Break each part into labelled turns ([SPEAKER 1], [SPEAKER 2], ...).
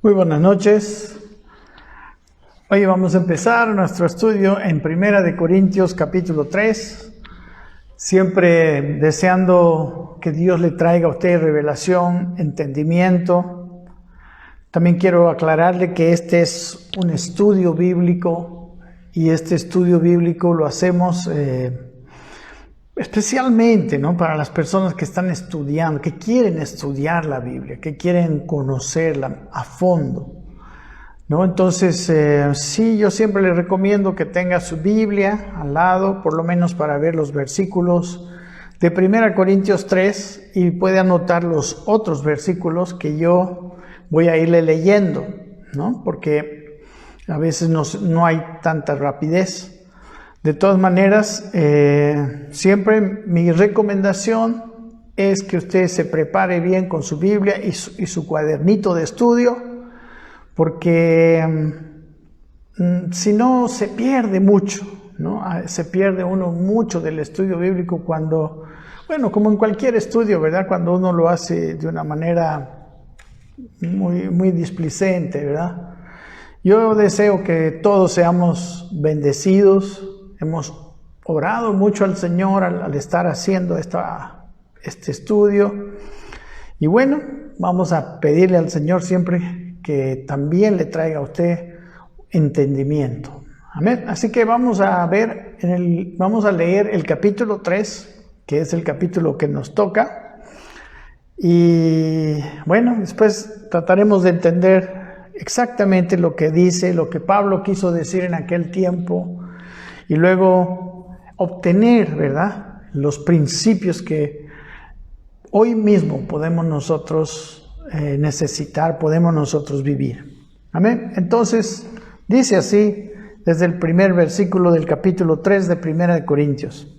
[SPEAKER 1] Muy buenas noches. Hoy vamos a empezar nuestro estudio en Primera de Corintios capítulo 3. Siempre deseando que Dios le traiga a usted revelación, entendimiento. También quiero aclararle que este es un estudio bíblico y este estudio bíblico lo hacemos especialmente, ¿no?, para las personas que están estudiando, que quieren estudiar la Biblia, que quieren conocerla a fondo, ¿no? Entonces, sí, yo siempre les recomiendo que tenga su Biblia al lado, por lo menos para ver los versículos de 1 Corintios 3 y puede anotar los otros versículos que yo voy a irle leyendo, ¿no? Porque a veces no hay tanta rapidez. De todas maneras, siempre mi recomendación es que usted se prepare bien con su Biblia y su cuadernito de estudio, porque si no se pierde mucho, ¿no? Se pierde uno mucho del estudio bíblico cuando, bueno, como en cualquier estudio, ¿verdad? Cuando uno lo hace de una manera muy displicente, ¿verdad? Yo deseo que todos seamos bendecidos. Hemos orado mucho al Señor al estar haciendo este estudio. Y bueno, vamos a pedirle al Señor siempre que también le traiga a usted entendimiento. Amén. Así que vamos a leer el capítulo 3, que es el capítulo que nos toca. Y bueno, después trataremos de entender exactamente lo que dice, lo que Pablo quiso decir en aquel tiempo. Y luego obtener, ¿verdad?, los principios que hoy mismo podemos nosotros necesitar, podemos nosotros vivir. Amén. Entonces, dice así, desde el primer versículo del capítulo 3 de 1 Corintios.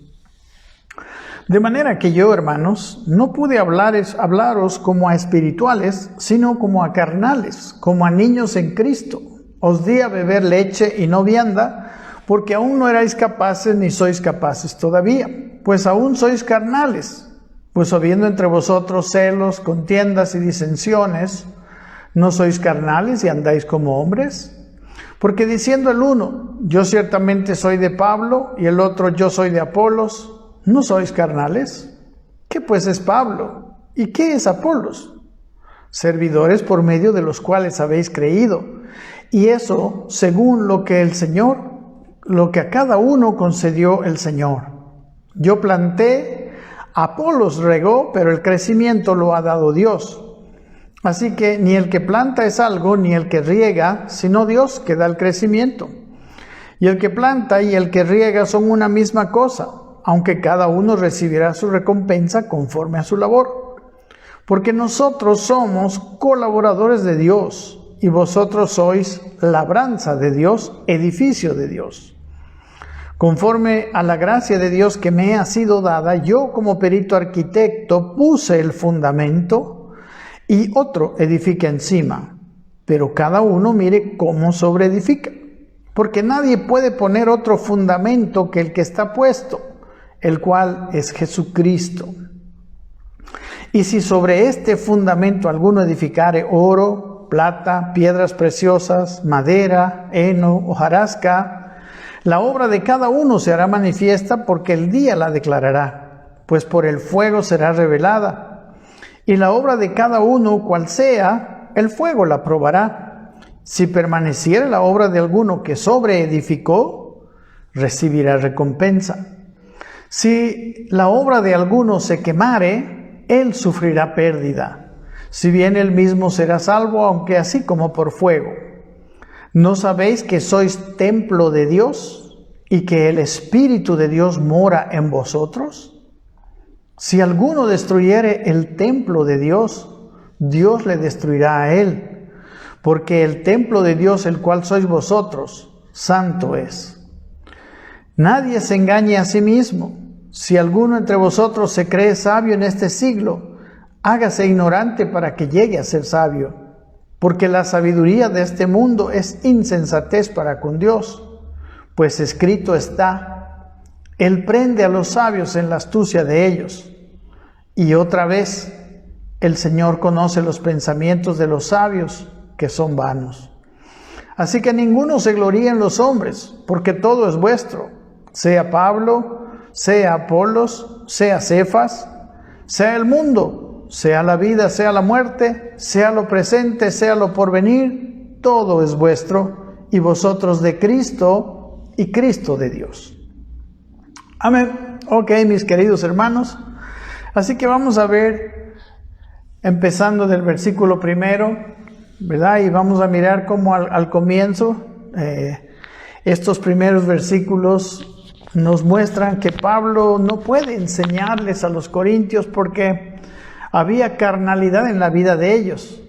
[SPEAKER 1] De manera que yo, hermanos, no pude hablaros como a espirituales, sino como a carnales, como a niños en Cristo. Os di a beber leche y no vianda, porque aún no erais capaces ni sois capaces todavía, pues aún sois carnales. Pues habiendo entre vosotros celos, contiendas y disensiones, ¿no sois carnales y andáis como hombres? Porque diciendo el uno, yo ciertamente soy de Pablo, y el otro, yo soy de Apolos, ¿no sois carnales? ¿Qué pues es Pablo? ¿Y qué es Apolos? Servidores por medio de los cuales habéis creído, y eso según lo que a cada uno concedió el Señor. Yo planté, Apolos regó, pero el crecimiento lo ha dado Dios. Así que ni el que planta es algo, ni el que riega, sino Dios que da el crecimiento. Y el que planta y el que riega son una misma cosa, aunque cada uno recibirá su recompensa conforme a su labor. Porque nosotros somos colaboradores de Dios, y vosotros sois labranza de Dios, edificio de Dios. Conforme a la gracia de Dios que me ha sido dada, yo como perito arquitecto puse el fundamento y otro edifica encima, pero cada uno mire cómo sobreedifica, porque nadie puede poner otro fundamento que el que está puesto, el cual es Jesucristo. Y si sobre este fundamento alguno edificare oro, plata, piedras preciosas, madera, heno, hojarasca, la obra de cada uno se hará manifiesta, porque el día la declarará, pues por el fuego será revelada. Y la obra de cada uno, cual sea, el fuego la probará. Si permaneciere la obra de alguno que sobreedificó, recibirá recompensa. Si la obra de alguno se quemare, él sufrirá pérdida. Si bien él mismo será salvo, aunque así como por fuego. ¿No sabéis que sois templo de Dios y que el Espíritu de Dios mora en vosotros? Si alguno destruyere el templo de Dios, Dios le destruirá a él, porque el templo de Dios, el cual sois vosotros, santo es. Nadie se engañe a sí mismo. Si alguno entre vosotros se cree sabio en este siglo, hágase ignorante para que llegue a ser sabio. Porque la sabiduría de este mundo es insensatez para con Dios, pues escrito está, Él prende a los sabios en la astucia de ellos. Y otra vez, el Señor conoce los pensamientos de los sabios que son vanos. Así que ninguno se gloríe en los hombres, porque todo es vuestro, sea Pablo, sea Apolos, sea Cefas, sea el mundo, sea la vida, sea la muerte, sea lo presente, sea lo porvenir, todo es vuestro, y vosotros de Cristo, y Cristo de Dios. Amén. Ok, mis queridos hermanos, así que vamos a ver, empezando del versículo 1, ¿verdad? Y vamos a mirar cómo al comienzo, estos primeros versículos nos muestran que Pablo no puede enseñarles a los corintios porque había carnalidad en la vida de ellos,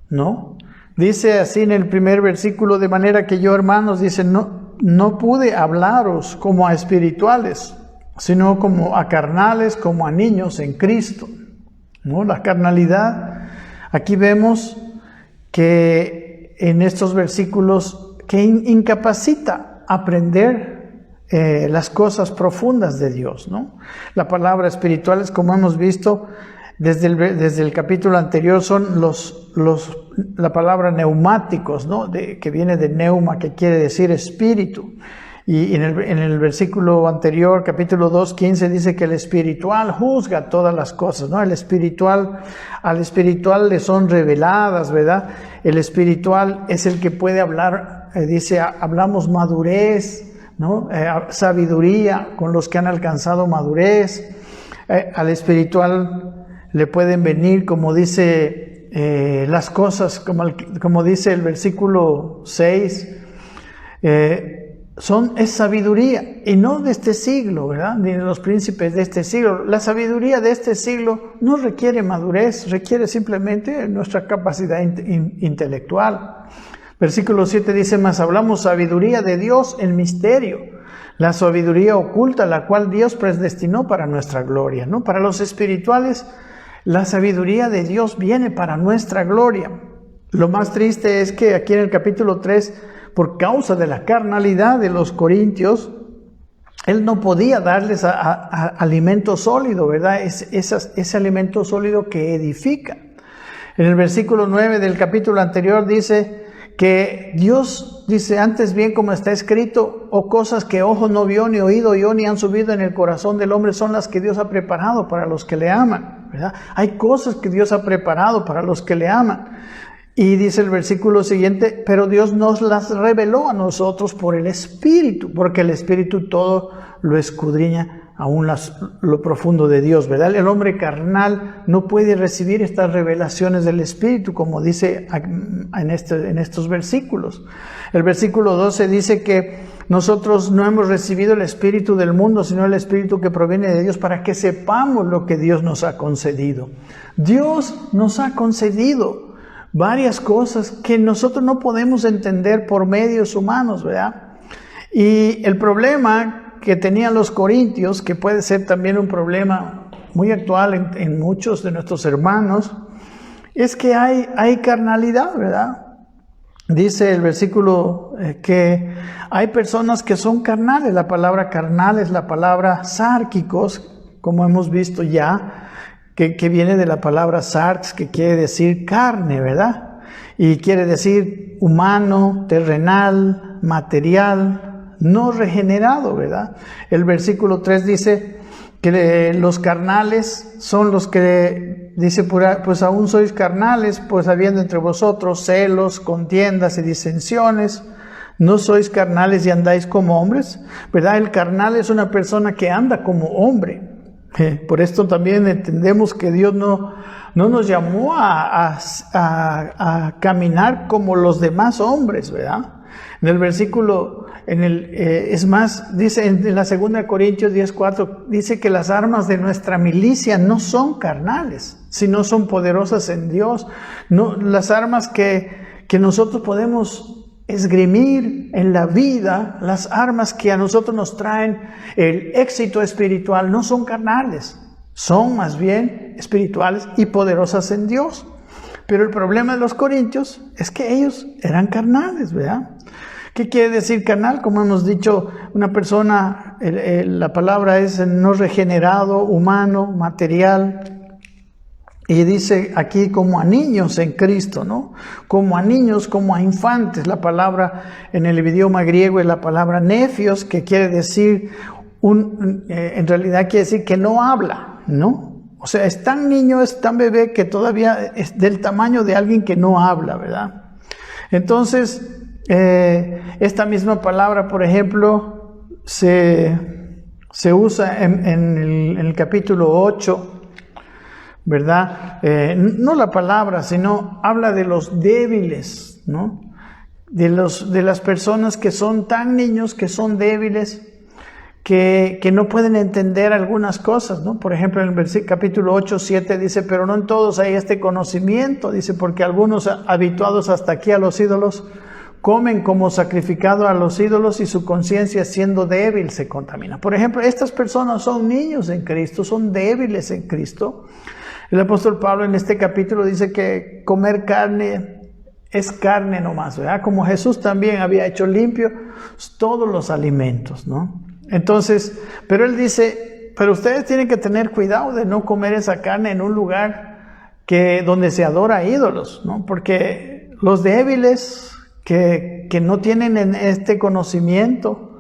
[SPEAKER 1] ¿no? Dice así en el primer versículo: de manera que yo, hermanos, dice, no pude hablaros como a espirituales, sino como a carnales, como a niños en Cristo, ¿no? La carnalidad, aquí vemos que en estos versículos que incapacita aprender las cosas profundas de Dios, ¿no? La palabra espirituales, como hemos visto desde el capítulo anterior, son la palabra neumáticos, ¿no? Que viene de neuma, que quiere decir espíritu. Y en el versículo anterior, capítulo 2:15, dice que el espiritual juzga todas las cosas, ¿no? Al espiritual le son reveladas, ¿verdad? El espiritual es el que puede hablar, dice, hablamos madurez, ¿no? Sabiduría con los que han alcanzado madurez. Al espiritual le pueden venir, como dice, las cosas, como dice el versículo 6, es sabiduría, y no de este siglo, ¿verdad? Ni de los príncipes de este siglo. La sabiduría de este siglo no requiere madurez, requiere simplemente nuestra capacidad intelectual. Versículo 7 dice: mas hablamos sabiduría de Dios en misterio, la sabiduría oculta, la cual Dios predestinó para nuestra gloria, ¿no? Para los espirituales, la sabiduría de Dios viene para nuestra gloria. Lo más triste es que aquí en el capítulo 3, por causa de la carnalidad de los corintios, él no podía darles alimento sólido, ¿verdad? Ese alimento sólido que edifica. En el versículo 9 del capítulo anterior dice que Dios dice: antes bien, como está escrito, o cosas que ojo no vio, ni oído oyó, ni han subido en el corazón del hombre, son las que Dios ha preparado para los que le aman, ¿verdad? Hay cosas que Dios ha preparado para los que le aman. Y dice el versículo siguiente: pero Dios nos las reveló a nosotros por el Espíritu, porque el Espíritu todo lo escudriña, aún lo profundo de Dios, ¿verdad? El hombre carnal no puede recibir estas revelaciones del Espíritu, como dice en estos versículos. El versículo 12 dice que nosotros no hemos recibido el Espíritu del mundo, sino el Espíritu que proviene de Dios, para que sepamos lo que Dios nos ha concedido. Dios nos ha concedido varias cosas que nosotros no podemos entender por medios humanos, ¿verdad? Y el problema que tenían los corintios, que puede ser también un problema muy actual en muchos de nuestros hermanos, es que hay carnalidad, ¿verdad? Dice el versículo que hay personas que son carnales. La palabra carnal es la palabra sárquicos, como hemos visto ya, que viene de la palabra sarx, que quiere decir carne, ¿verdad? Y quiere decir humano, terrenal, material, no regenerado, ¿verdad? El versículo 3 dice que los carnales son los que, dice, pues aún sois carnales, pues habiendo entre vosotros celos, contiendas y disensiones, ¿no sois carnales y andáis como hombres? ¿Verdad? El carnal es una persona que anda como hombre. Por esto también entendemos que Dios no nos llamó a caminar como los demás hombres, ¿verdad? En el versículo, es más, dice en la 2 Corintios 10:4, dice que las armas de nuestra milicia no son carnales, sino son poderosas en Dios. No, las armas que nosotros podemos esgrimir en la vida, las armas que a nosotros nos traen el éxito espiritual, no son carnales, son más bien espirituales y poderosas en Dios. Pero el problema de los corintios es que ellos eran carnales, ¿verdad? ¿Qué quiere decir carnal? Como hemos dicho, una persona, la palabra es no regenerado, humano, material. Y dice aquí como a niños en Cristo, ¿no? Como a niños, como a infantes. La palabra en el idioma griego es la palabra nefios, que quiere decir, en realidad quiere decir que no habla, ¿no? O sea, es tan niño, es tan bebé que todavía es del tamaño de alguien que no habla, ¿verdad? Entonces, esta misma palabra, por ejemplo, se usa en el capítulo 8, ¿verdad? No la palabra, sino habla de los débiles, ¿no? De las personas que son tan niños, que son débiles, que no pueden entender algunas cosas, ¿no? Por ejemplo, en el capítulo 8, 7 dice, pero no en todos hay este conocimiento, dice, porque algunos habituados hasta aquí a los ídolos comen como sacrificado a los ídolos y su conciencia siendo débil se contamina. Por ejemplo, estas personas son niños en Cristo, son débiles en Cristo. El apóstol Pablo en este capítulo dice que comer carne es carne nomás, ¿verdad? Como Jesús también había hecho limpio todos los alimentos, ¿no? Entonces, pero él dice, pero ustedes tienen que tener cuidado de no comer esa carne en un lugar donde se adora a ídolos, ¿no? Porque los débiles que no tienen este conocimiento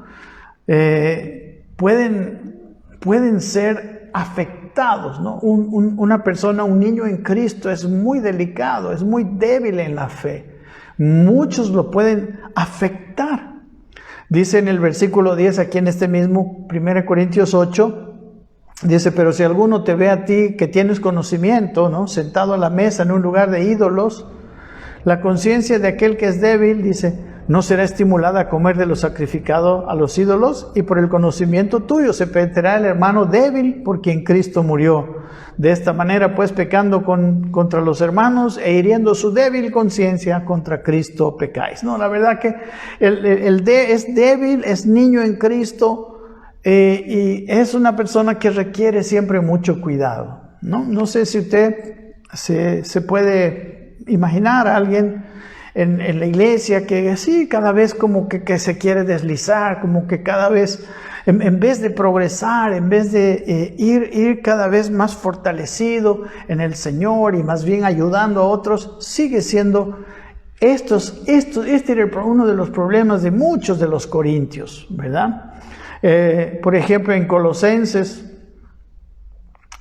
[SPEAKER 1] pueden ser afectados, ¿no? Una persona, un niño en Cristo es muy delicado, es muy débil en la fe. Muchos lo pueden afectar. Dice en el versículo 10, aquí en este mismo 1 Corintios 8, dice, pero si alguno te ve a ti que tienes conocimiento, ¿no? Sentado a la mesa en un lugar de ídolos, la conciencia de aquel que es débil, dice, no será estimulada a comer de lo sacrificado a los ídolos, y por el conocimiento tuyo se perecerá el hermano débil por quien Cristo murió. De esta manera, pues, pecando contra los hermanos e hiriendo su débil conciencia, contra Cristo pecáis. No, la verdad que es débil, es niño en Cristo, y es una persona que requiere siempre mucho cuidado, ¿no? No sé si usted se puede imaginar a alguien en la iglesia que sí, cada vez como que se quiere deslizar, como que cada vez, en vez de progresar, en vez de ir cada vez más fortalecido en el Señor y más bien ayudando a otros, sigue siendo este era uno de los problemas de muchos de los corintios, ¿verdad? Por ejemplo, en Colosenses,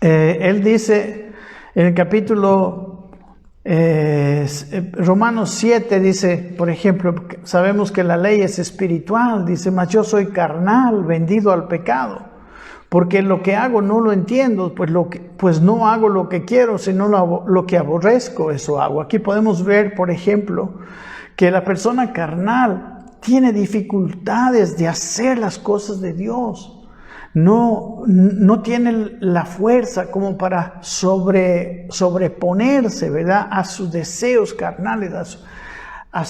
[SPEAKER 1] él dice en el capítulo Romanos 7 dice, por ejemplo, sabemos que la ley es espiritual, dice, mas yo soy carnal, vendido al pecado, porque lo que hago no lo entiendo, pues no hago lo que quiero, sino lo que aborrezco, eso hago. Aquí podemos ver, por ejemplo, que la persona carnal tiene dificultades de hacer las cosas de Dios. No tiene la fuerza como para sobreponerse, ¿verdad? A sus deseos carnales, a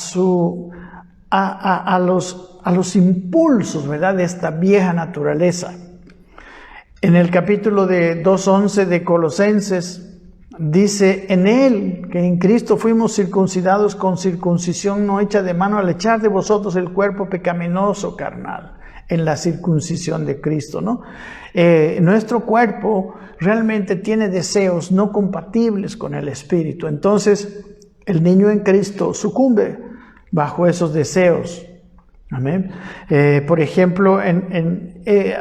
[SPEAKER 1] los impulsos, ¿verdad? De esta vieja naturaleza. En el capítulo de 2:11 de Colosenses dice, en él, que en Cristo fuimos circuncidados con circuncisión no hecha de mano, al echar de vosotros el cuerpo pecaminoso carnal, en la circuncisión de Cristo, ¿no? Nuestro cuerpo realmente tiene deseos no compatibles con el Espíritu. Entonces, el niño en Cristo sucumbe bajo esos deseos. Amén. Por ejemplo,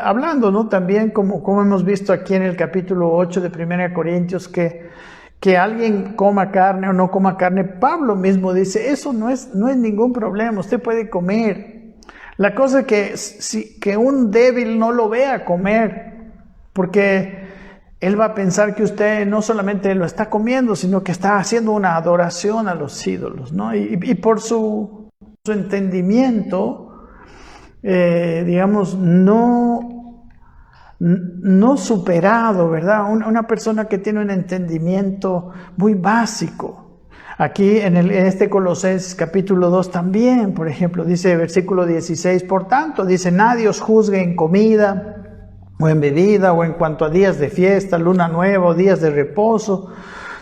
[SPEAKER 1] hablando, ¿no? También como hemos visto aquí en el capítulo 8 de 1 Corintios, que alguien coma carne o no coma carne, Pablo mismo dice, eso no es ningún problema, usted puede comer. La cosa es que un débil no lo vea comer, porque él va a pensar que usted no solamente lo está comiendo, sino que está haciendo una adoración a los ídolos, ¿no? Y por su entendimiento, digamos, no superado, ¿verdad? Una persona que tiene un entendimiento muy básico. Aquí en este Colosenses capítulo 2 también, por ejemplo, dice versículo 16, por tanto, dice, nadie os juzgue en comida o en bebida o en cuanto a días de fiesta, luna nueva o días de reposo,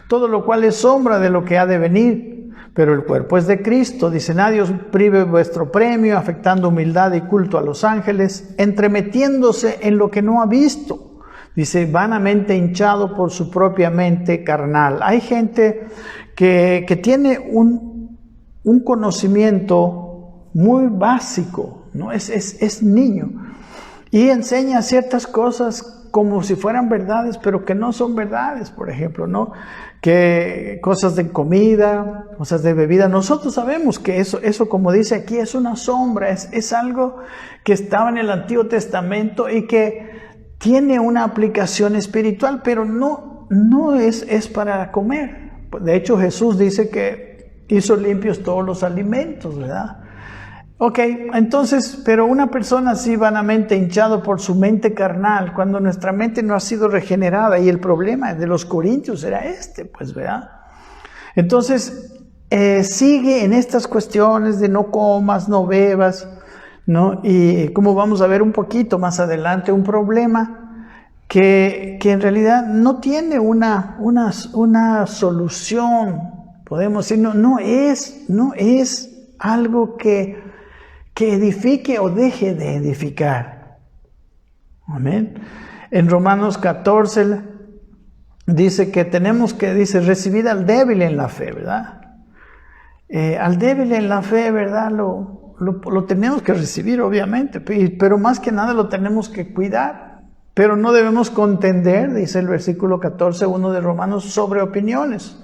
[SPEAKER 1] todo lo cual es sombra de lo que ha de venir, pero el cuerpo es de Cristo. Dice, nadie os prive vuestro premio, afectando humildad y culto a los ángeles, entremetiéndose en lo que no ha visto, Dice, vanamente hinchado por su propia mente carnal. Hay gente que tiene un conocimiento muy básico, ¿no? Es niño y enseña ciertas cosas como si fueran verdades, pero que no son verdades, por ejemplo, ¿no? Que cosas de comida, cosas de bebida. Nosotros sabemos que eso como dice aquí, es una sombra, es algo que estaba en el Antiguo Testamento y que tiene una aplicación espiritual, pero no es para comer. De hecho, Jesús dice que hizo limpios todos los alimentos, ¿verdad? Ok, entonces, pero una persona así vanamente hinchado por su mente carnal, cuando nuestra mente no ha sido regenerada, y el problema de los corintios era pues, ¿verdad? Entonces, sigue en estas cuestiones de no comas, no bebas, ¿no? Y como vamos a ver un poquito más adelante, un problema que en realidad no tiene una solución, podemos decir, no es algo que edifique o deje de edificar. Amén. En Romanos 14 dice que tenemos que, recibir al débil en la fe, ¿verdad? Al débil en la fe, ¿verdad? Lo tenemos que recibir, obviamente, pero más que nada lo tenemos que cuidar. Pero no debemos contender, dice el versículo 14, 1 de Romanos, sobre opiniones,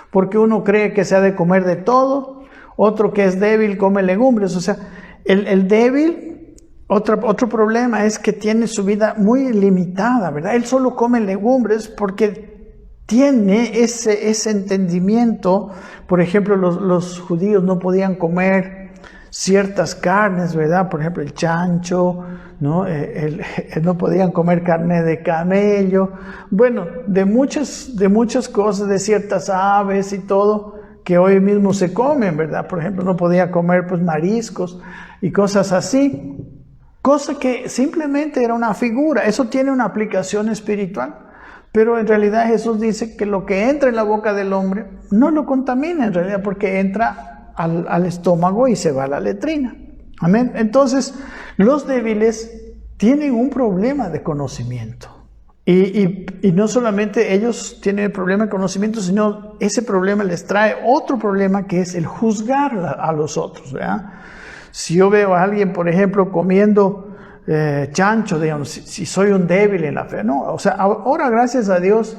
[SPEAKER 1] porque uno cree que se ha de comer de todo, otro que es débil come legumbres. O sea, el débil, otro problema es que tiene su vida muy limitada, ¿verdad? Él solo come legumbres porque tiene ese entendimiento. Por ejemplo, los judíos no podían comer ciertas carnes, ¿verdad? Por ejemplo, el chancho, ¿no? No podían comer carne de camello. Bueno, de muchas cosas, de ciertas aves y todo, que hoy mismo se comen, ¿verdad? Por ejemplo, no podía comer pues mariscos y cosas así. Cosa que simplemente era una figura. Eso tiene una aplicación espiritual. Pero en realidad Jesús dice que lo que entra en la boca del hombre no lo contamina en realidad, porque entra al estómago y se va a la letrina. Amén. Entonces, los débiles tienen un problema de conocimiento. Y no solamente ellos tienen el problema de conocimiento, sino ese problema les trae otro problema, que es el juzgar a los otros, ¿verdad? Si yo veo a alguien, por ejemplo, comiendo chancho, digamos, si soy un débil en la fe, no, o sea, ahora gracias a Dios,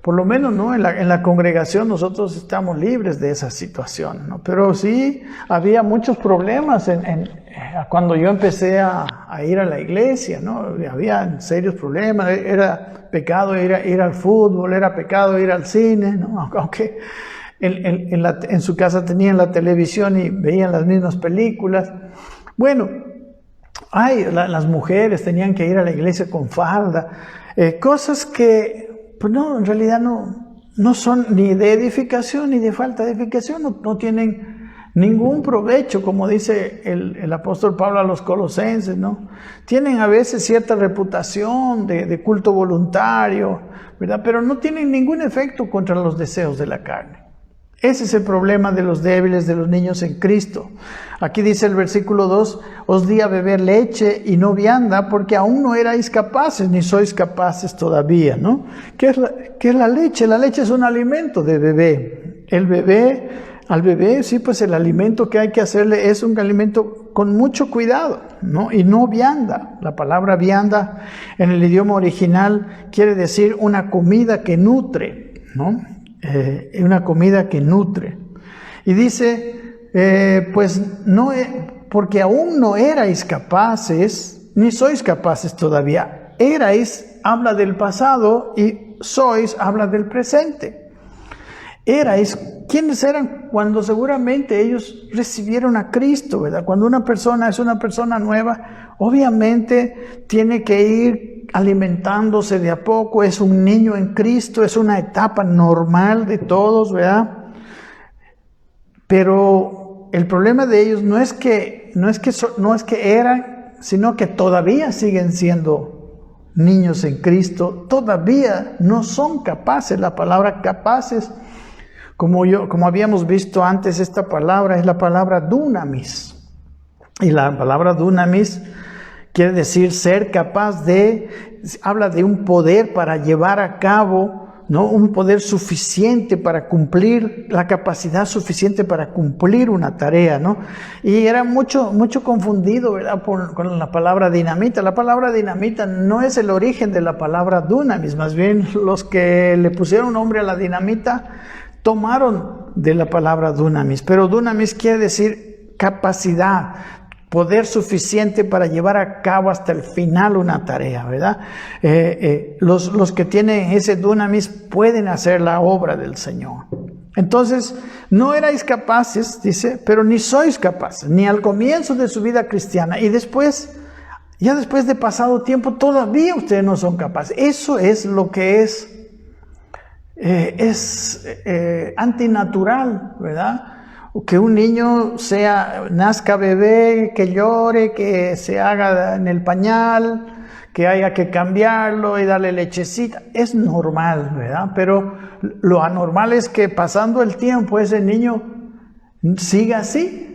[SPEAKER 1] por lo menos, ¿no? En la congregación nosotros estamos libres de esa situación, ¿no? Pero sí había muchos problemas cuando yo empecé a ir a la iglesia, ¿no? Había serios problemas. Era pecado ir al fútbol, era pecado ir al cine, ¿no? Aunque en su casa tenían la televisión y veían las mismas películas. Bueno, las mujeres tenían que ir a la iglesia con falda, cosas que pues no, en realidad no son ni de edificación ni de falta de edificación, no tienen ningún provecho, como dice el apóstol Pablo a los colosenses, ¿no? Tienen a veces cierta reputación de culto voluntario, ¿verdad? Pero no tienen ningún efecto contra los deseos de la carne. Ese es el problema de los débiles, de los niños en Cristo. Aquí dice el versículo 2, os di a beber leche y no vianda, porque aún no erais capaces, ni sois capaces todavía, ¿no? ¿Qué es la leche? La leche es un alimento de bebé. Al bebé, sí, pues el alimento que hay que hacerle es un alimento con mucho cuidado, ¿no? Y no vianda. La palabra vianda en el idioma original quiere decir una comida que nutre, ¿no? Una comida que nutre. Y dice, porque aún no erais capaces, ni sois capaces todavía. Erais habla del pasado y sois habla del presente. Erais, ¿quiénes eran? Cuando seguramente ellos recibieron a Cristo, ¿verdad? Cuando una persona es una persona nueva, obviamente tiene que ir alimentándose de a poco, es un niño en Cristo, es una etapa normal de todos, ¿verdad? Pero el problema de ellos no es que eran, sino que todavía siguen siendo niños en Cristo, todavía no son capaces. La palabra capaces, como habíamos visto antes, esta palabra es la palabra dunamis. Y la palabra dunamis quiere decir ser capaz de, habla de un poder para llevar a cabo, ¿no? Un poder suficiente para cumplir, la capacidad suficiente para cumplir una tarea, ¿no? Y era mucho confundido, ¿verdad? Con la palabra dinamita. La palabra dinamita no es el origen de la palabra dunamis, más bien los que le pusieron nombre a la dinamita tomaron de la palabra dunamis, pero dunamis quiere decir capacidad, poder suficiente para llevar a cabo hasta el final una tarea, ¿verdad? Los que tienen ese dunamis pueden hacer la obra del Señor. Entonces, no erais capaces, dice, pero ni sois capaces, ni al comienzo de su vida cristiana, y después, ya después de pasado tiempo, todavía ustedes no son capaces. Eso es lo que es antinatural, ¿verdad? Que un niño nazca bebé, que llore, que se haga en el pañal, que haya que cambiarlo y darle lechecita. Es normal, ¿verdad? Pero lo anormal es que pasando el tiempo ese niño siga así.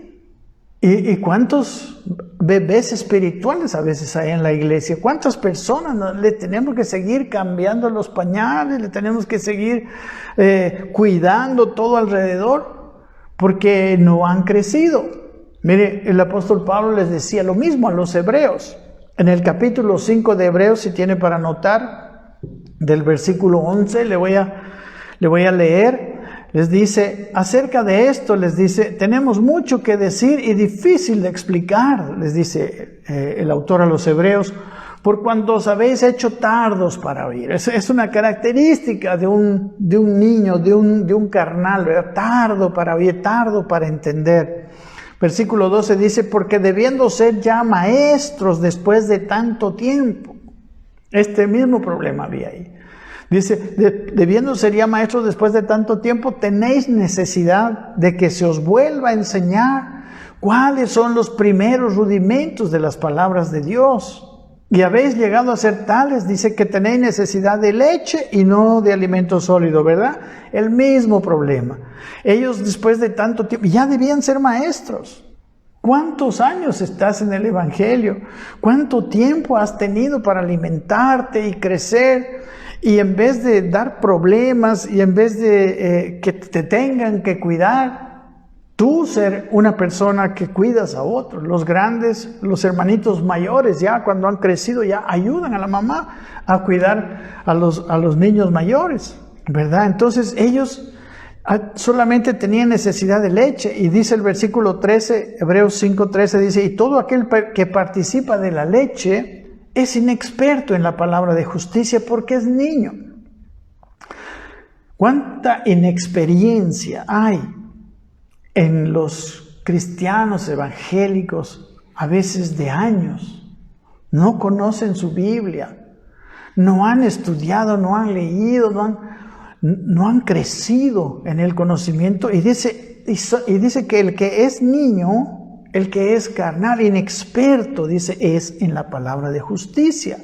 [SPEAKER 1] ¿Y cuántos bebés espirituales a veces hay en la iglesia? ¿Cuántas personas le tenemos que seguir cambiando los pañales? ¿Le tenemos que seguir cuidando todo alrededor? Porque no han crecido. Mire, el apóstol Pablo les decía lo mismo a los hebreos. En el capítulo 5 de Hebreos, si tiene para anotar, del versículo 11, le voy a leer. Les dice, acerca de esto, les dice, tenemos mucho que decir y difícil de explicar, les dice el autor a los hebreos, por cuanto os habéis hecho tardos para oír. Es una característica de un niño, de un carnal, ¿verdad? Tardo para oír, tardo para entender. Versículo 12 dice, porque debiendo ser ya maestros después de tanto tiempo. Este mismo problema había ahí. Dice, debiendo ser ya maestros después de tanto tiempo, tenéis necesidad de que se os vuelva a enseñar cuáles son los primeros rudimentos de las palabras de Dios. Y habéis llegado a ser tales, dice, que tenéis necesidad de leche y no de alimento sólido, ¿verdad? El mismo problema. Ellos después de tanto tiempo ya debían ser maestros. ¿Cuántos años estás en el Evangelio? ¿Cuánto tiempo has tenido para alimentarte y crecer? Y en vez de dar problemas y en vez de que te tengan que cuidar, tú ser una persona que cuidas a otros. Los grandes, los hermanitos mayores, ya cuando han crecido, ya ayudan a la mamá a cuidar a los niños mayores, ¿verdad? Entonces ellos solamente tenían necesidad de leche. Y dice el versículo 13, Hebreos 5:13, dice, y todo aquel que participa de la leche es inexperto en la palabra de justicia porque es niño. ¿Cuánta inexperiencia hay en los cristianos evangélicos, a veces de años? No conocen su Biblia, no han estudiado, no han leído, no han crecido en el conocimiento. Y dice que el que es niño, el que es carnal, inexperto, dice, es en la palabra de justicia.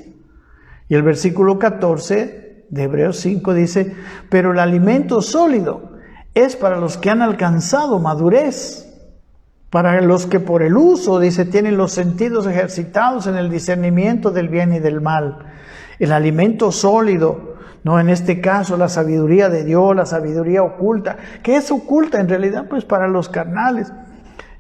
[SPEAKER 1] Y el versículo 14 de Hebreos 5 dice, pero el alimento sólido es para los que han alcanzado madurez, para los que por el uso, dice, tienen los sentidos ejercitados en el discernimiento del bien y del mal. El alimento sólido, no en este caso la sabiduría de Dios, la sabiduría oculta. ¿Qué es oculta en realidad? Pues para los carnales.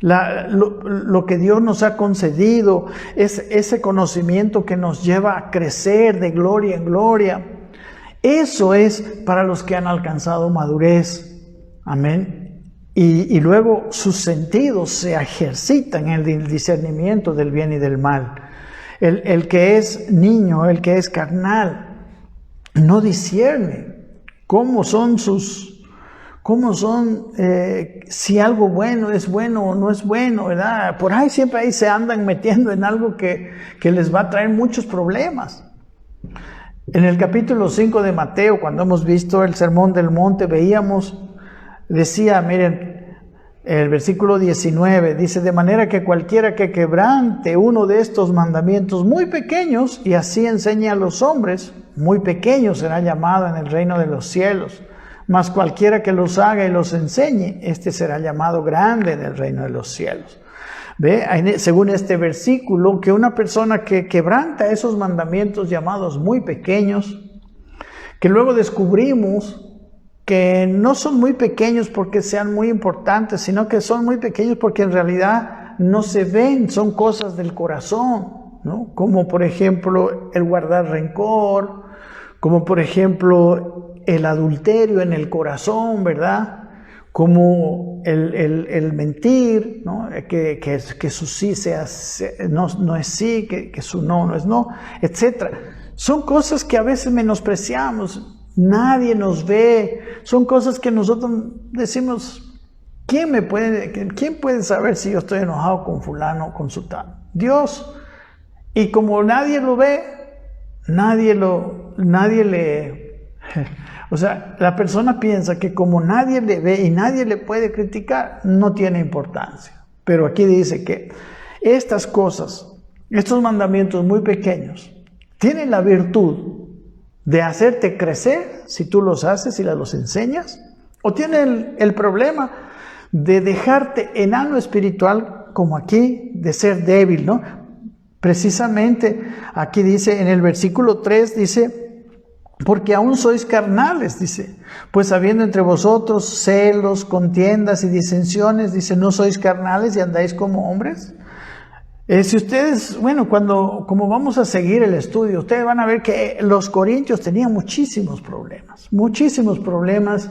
[SPEAKER 1] Lo que Dios nos ha concedido es ese conocimiento que nos lleva a crecer de gloria en gloria. Eso es para los que han alcanzado madurez. Amén. Y luego sus sentidos se ejercitan en el discernimiento del bien y del mal. El que es niño, el que es carnal, no discierne cómo son si algo bueno es bueno o no es bueno, ¿verdad? Por ahí siempre se andan metiendo en algo que les va a traer muchos problemas. En el capítulo 5 de Mateo, cuando hemos visto el Sermón del Monte, decía, miren, el versículo 19, dice, de manera que cualquiera que quebrante uno de estos mandamientos muy pequeños y así enseñe a los hombres, muy pequeño será llamado en el reino de los cielos. Mas cualquiera que los haga y los enseñe, este será llamado grande en el reino de los cielos. Ve, según este versículo, que una persona que quebranta esos mandamientos llamados muy pequeños, que luego descubrimos que no son muy pequeños porque sean muy importantes, sino que son muy pequeños porque en realidad no se ven, son cosas del corazón, ¿no? Como por ejemplo el guardar rencor, como por ejemplo el adulterio en el corazón, ¿verdad? Como el mentir, ¿no? Que su sí sea no es sí, que su no es no, etc. Son cosas que a veces menospreciamos. Nadie nos ve, son cosas que nosotros decimos, ¿quién puede saber si yo estoy enojado con fulano o con sutano? Dios. Y como nadie lo ve, nadie le... O sea, la persona piensa que como nadie le ve y nadie le puede criticar, no tiene importancia. Pero aquí dice que estas cosas, estos mandamientos muy pequeños, tienen la virtud de hacerte crecer si tú los haces y los enseñas, o tiene el problema de dejarte enano espiritual, como aquí, de ser débil, ¿no? Precisamente aquí dice en el versículo 3, dice, porque aún sois carnales, dice, pues habiendo entre vosotros celos, contiendas y disensiones, dice, ¿no sois carnales y andáis como hombres? Si ustedes, bueno, como vamos a seguir el estudio, ustedes van a ver que los corintios tenían muchísimos problemas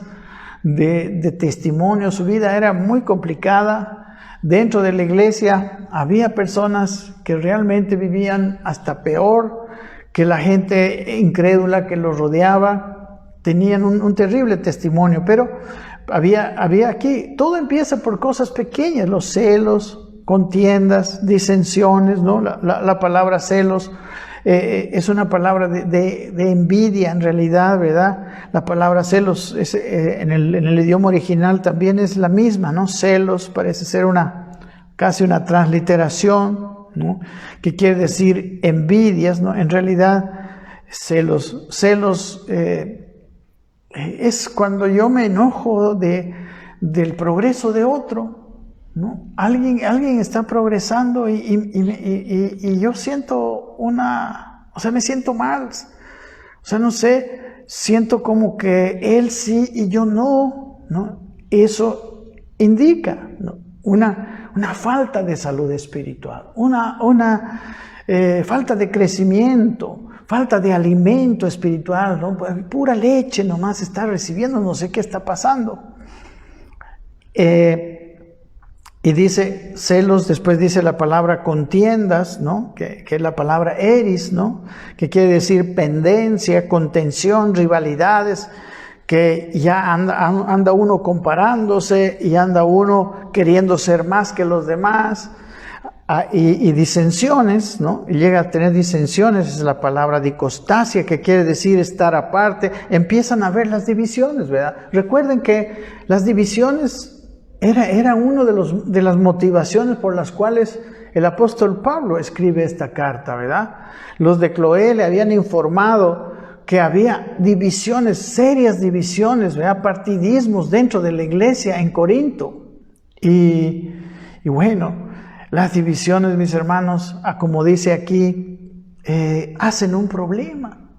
[SPEAKER 1] de testimonio, su vida era muy complicada. Dentro de la iglesia había personas que realmente vivían hasta peor que la gente incrédula que los rodeaba, tenían un terrible testimonio, pero había aquí, todo empieza por cosas pequeñas, los celos, contiendas, disensiones, ¿no? La palabra celos es una palabra de envidia en realidad, ¿verdad? La palabra celos en el idioma original también es la misma, ¿no? Celos parece ser casi una transliteración, ¿no? Que quiere decir envidias, ¿no? En realidad celos es cuando yo me enojo del progreso de otro, ¿no? Alguien está progresando y yo siento o sea, me siento mal, o sea, no sé, siento como que él sí y yo no, ¿no? Eso indica, ¿no? una falta de salud espiritual, una falta de crecimiento, falta de alimento espiritual, ¿no? Pura leche nomás está recibiendo, no sé qué está pasando. Y dice celos, después dice la palabra contiendas, ¿no? Que es la palabra eris, ¿no? Que quiere decir pendencia, contención, rivalidades, que ya anda uno comparándose y anda uno queriendo ser más que los demás, y disensiones, ¿no? Y llega a tener disensiones, es la palabra dicostasia, que quiere decir estar aparte. Empiezan a ver las divisiones, ¿verdad? Recuerden que las divisiones era una de las motivaciones por las cuales el apóstol Pablo escribe esta carta, ¿verdad? Los de Cloé le habían informado que había divisiones, serias divisiones, ¿verdad? Partidismos dentro de la iglesia en Corinto. Y bueno, las divisiones, mis hermanos, como dice aquí, hacen un problema.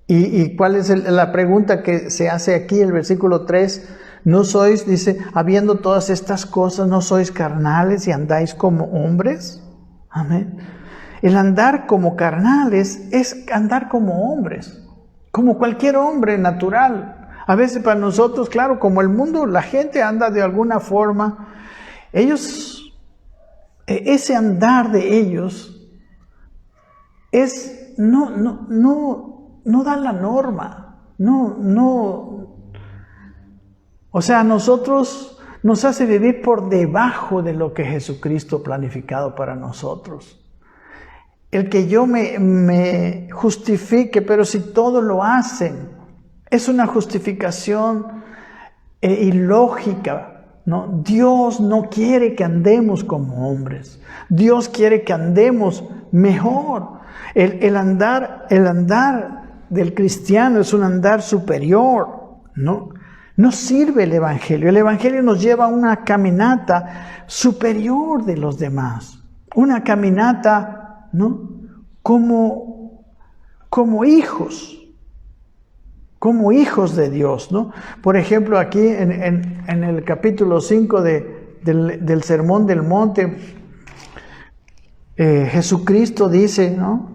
[SPEAKER 1] ¿Y cuál es la pregunta que se hace aquí, el versículo 3? ¿No sois, dice, habiendo todas estas cosas, no sois carnales y andáis como hombres? Amén. El andar como carnales es andar como hombres, como cualquier hombre natural. A veces para nosotros, claro, como el mundo, la gente anda de alguna forma, ese andar de ellos no da la norma, o sea, a nosotros nos hace vivir por debajo de lo que Jesucristo ha planificado para nosotros. El que yo me justifique, pero si todos lo hacen, es una justificación ilógica, ¿no? Dios no quiere que andemos como hombres. Dios quiere que andemos mejor. El andar del cristiano es un andar superior, ¿no? No sirve el Evangelio. El Evangelio nos lleva a una caminata superior de los demás. Una caminata, ¿no? Como hijos de Dios, ¿no? Por ejemplo, aquí en el capítulo 5 del Sermón del Monte, Jesucristo dice, ¿no?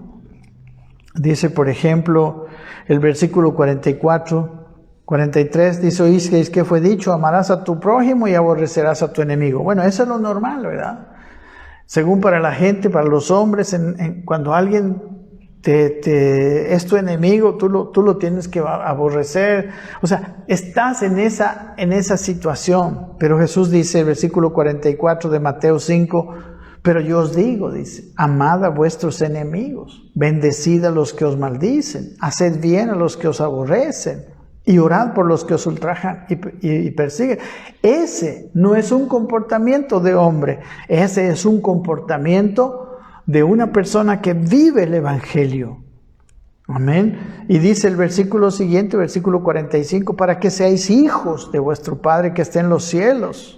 [SPEAKER 1] Dice, por ejemplo, el versículo 43, dice, oísteis que fue dicho, amarás a tu prójimo y aborrecerás a tu enemigo. Bueno, eso es lo normal, ¿verdad? Según para la gente, para los hombres, cuando alguien es tu enemigo, tú lo tienes que aborrecer. O sea, estás en esa situación. Pero Jesús dice, el versículo 44 de Mateo 5, pero yo os digo, dice, amad a vuestros enemigos, bendecid a los que os maldicen, haced bien a los que os aborrecen, y orad por los que os ultrajan y persiguen. Ese no es un comportamiento de hombre, ese es un comportamiento de una persona que vive el Evangelio. Amén. Y dice el versículo siguiente, versículo 45, para que seáis hijos de vuestro Padre que está en los cielos,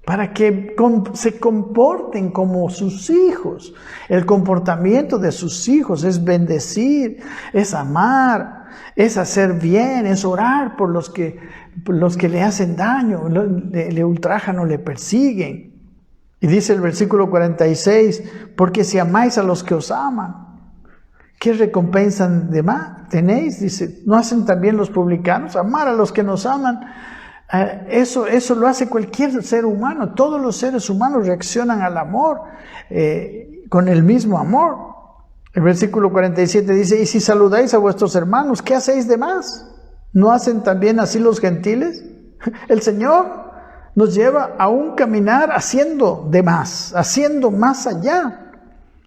[SPEAKER 1] para que se comporten como sus hijos. El comportamiento de sus hijos es bendecir, es amar, es hacer bien, es orar por los que le hacen daño, le ultrajan o le persiguen. Y dice el versículo 46, porque si amáis a los que os aman, ¿qué recompensa de más tenéis? Dice, ¿no hacen también los publicanos? Amar a los que nos aman. Eso lo hace cualquier ser humano. Todos los seres humanos reaccionan al amor con el mismo amor. El versículo 47 dice, y si saludáis a vuestros hermanos, ¿qué hacéis de más? ¿No hacen también así los gentiles? El Señor nos lleva a un caminar haciendo de más, haciendo más allá.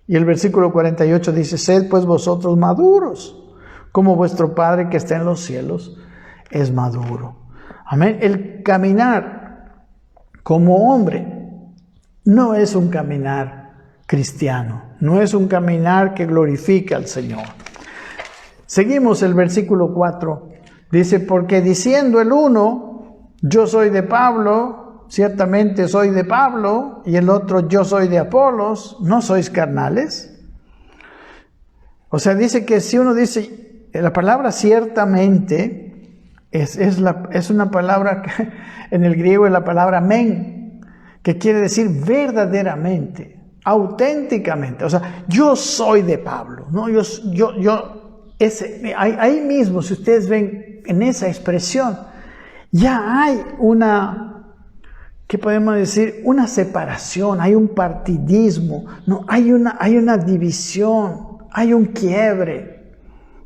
[SPEAKER 1] Y el versículo 48 dice, sed pues vosotros maduros, como vuestro Padre que está en los cielos es maduro. Amén. El caminar como hombre no es un caminar cristiano, no es un caminar que glorifica al Señor. Seguimos el versículo 4. Dice, porque diciendo el uno, yo soy de Pablo, ciertamente soy de Pablo, y el otro, yo soy de Apolos, ¿no sois carnales? O sea, dice que si uno dice, la palabra ciertamente es una palabra, en el griego es la palabra men, que quiere decir verdaderamente, auténticamente. O sea, yo soy de Pablo, ¿no? Ahí mismo, si ustedes ven en esa expresión, ya hay ¿qué podemos decir? Una separación, hay un partidismo, no, hay una división, hay un quiebre.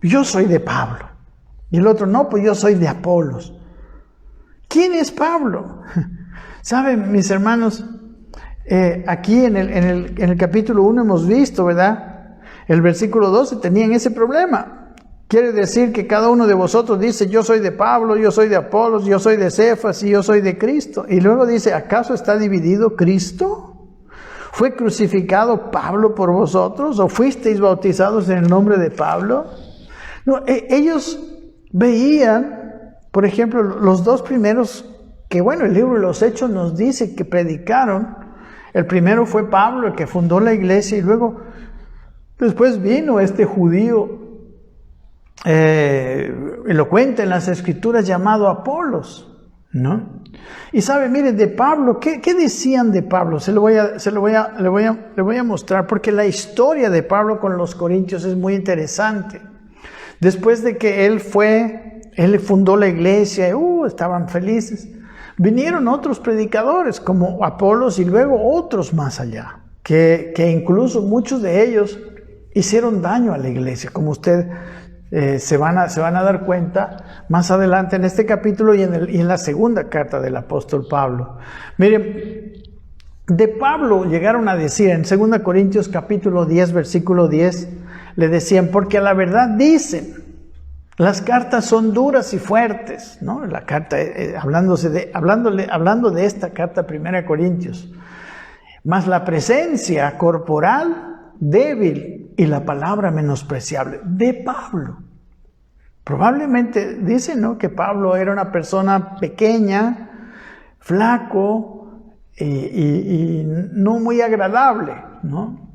[SPEAKER 1] Yo soy de Pablo. Y el otro, no, pues yo soy de Apolos. ¿Quién es Pablo? Saben, mis hermanos, aquí en el capítulo 1 hemos visto, ¿verdad? El versículo 12 tenían ese problema. Quiere decir que cada uno de vosotros dice, yo soy de Pablo, yo soy de Apolos, yo soy de Cefas y yo soy de Cristo. Y luego dice, ¿acaso está dividido Cristo? ¿Fue crucificado Pablo por vosotros? ¿O fuisteis bautizados en el nombre de Pablo? No, ellos veían, por ejemplo, los dos primeros, que bueno, el libro de los Hechos nos dice que predicaron. El primero fue Pablo, el que fundó la iglesia, y luego, después vino este judío elocuente en las Escrituras llamado Apolos, ¿no? Y sabe, miren, de Pablo, ¿qué decían de Pablo? Le voy a mostrar, porque la historia de Pablo con los corintios es muy interesante. Después de que él fundó la iglesia, estaban felices. Vinieron otros predicadores como Apolos y luego otros más allá, que incluso muchos de ellos hicieron daño a la iglesia, como usted se van a dar cuenta más adelante en este capítulo y en la segunda carta del apóstol Pablo. Miren, de Pablo llegaron a decir en 2 Corintios capítulo 10, versículo 10, le decían, porque a la verdad dicen, las cartas son duras y fuertes, ¿no? La carta, hablando de esta carta 1 Corintios, más la presencia corporal débil y la palabra menospreciable de Pablo. Probablemente dicen, ¿no?, que Pablo era una persona pequeña, flaco y no muy agradable, ¿no?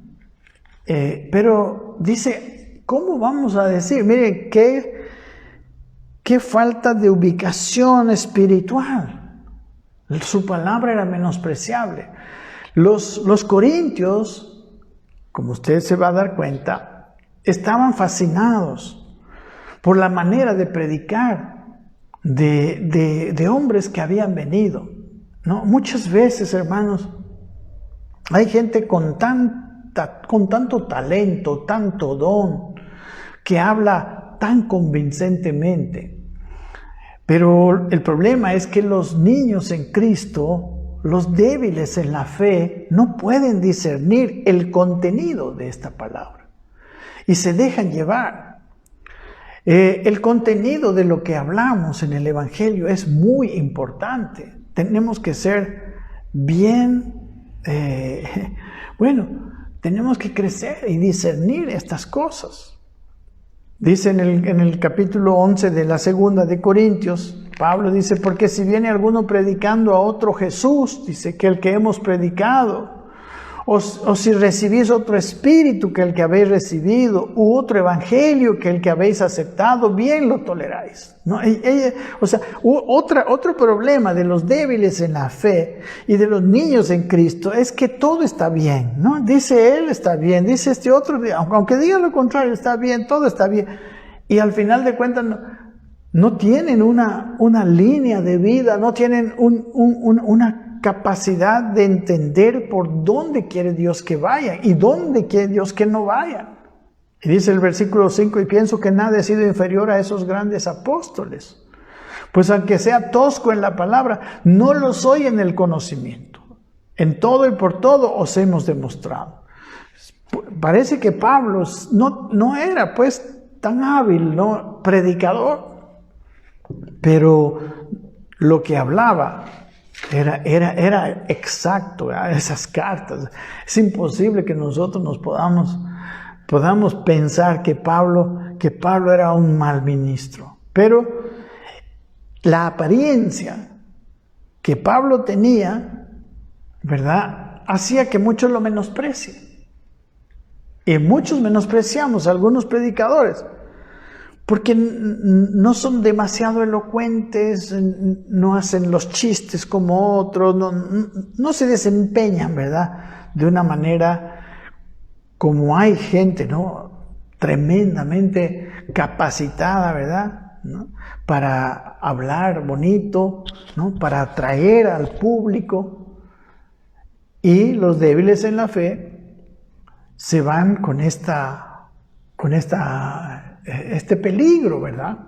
[SPEAKER 1] Pero dice, ¿cómo vamos a decir? Miren, qué falta de ubicación espiritual. Su palabra era menospreciable. Los corintios, como usted se va a dar cuenta, estaban fascinados por la manera de predicar de hombres que habían venido, ¿no? Muchas veces, hermanos, hay gente con tanto talento, tanto don, que habla tan convincentemente. Pero el problema es que los niños en Cristo, los débiles en la fe, no pueden discernir el contenido de esta palabra y se dejan llevar. El contenido de lo que hablamos en el Evangelio es muy importante. Tenemos que ser bien, tenemos que crecer y discernir estas cosas. Dice en el capítulo 11 de la segunda de Corintios, Pablo dice, porque si viene alguno predicando a otro Jesús, dice que el que hemos predicado, o si recibís otro espíritu que el que habéis recibido, u otro evangelio que el que habéis aceptado, bien lo toleráis, ¿no? Otro problema de los débiles en la fe y de los niños en Cristo es que todo está bien, ¿no? Dice él, está bien, dice este otro, aunque diga lo contrario, está bien, todo está bien. Y al final de cuentas no tienen una línea de vida, no tienen una capacidad de entender por dónde quiere Dios que vayan y dónde quiere Dios que no vayan. Y dice el versículo 5, y pienso que nada he sido inferior a esos grandes apóstoles, pues aunque sea tosco en la palabra, no lo soy en el conocimiento. En todo y por todo os hemos demostrado. Parece que Pablo no era pues tan hábil, ¿no?, predicador, pero lo que hablaba era exacto, ¿verdad? Esas cartas. Es imposible que nosotros nos podamos pensar que Pablo era un mal ministro. Pero la apariencia que Pablo tenía, ¿verdad?, hacía que muchos lo menosprecien. Y muchos menospreciamos a algunos predicadores porque no son demasiado elocuentes, no hacen los chistes como otros, no se desempeñan, ¿verdad?, de una manera como hay gente, ¿no?, tremendamente capacitada, ¿verdad?, ¿no?, para hablar bonito, ¿no?, para atraer al público. Y los débiles en la fe se van con este peligro, ¿verdad?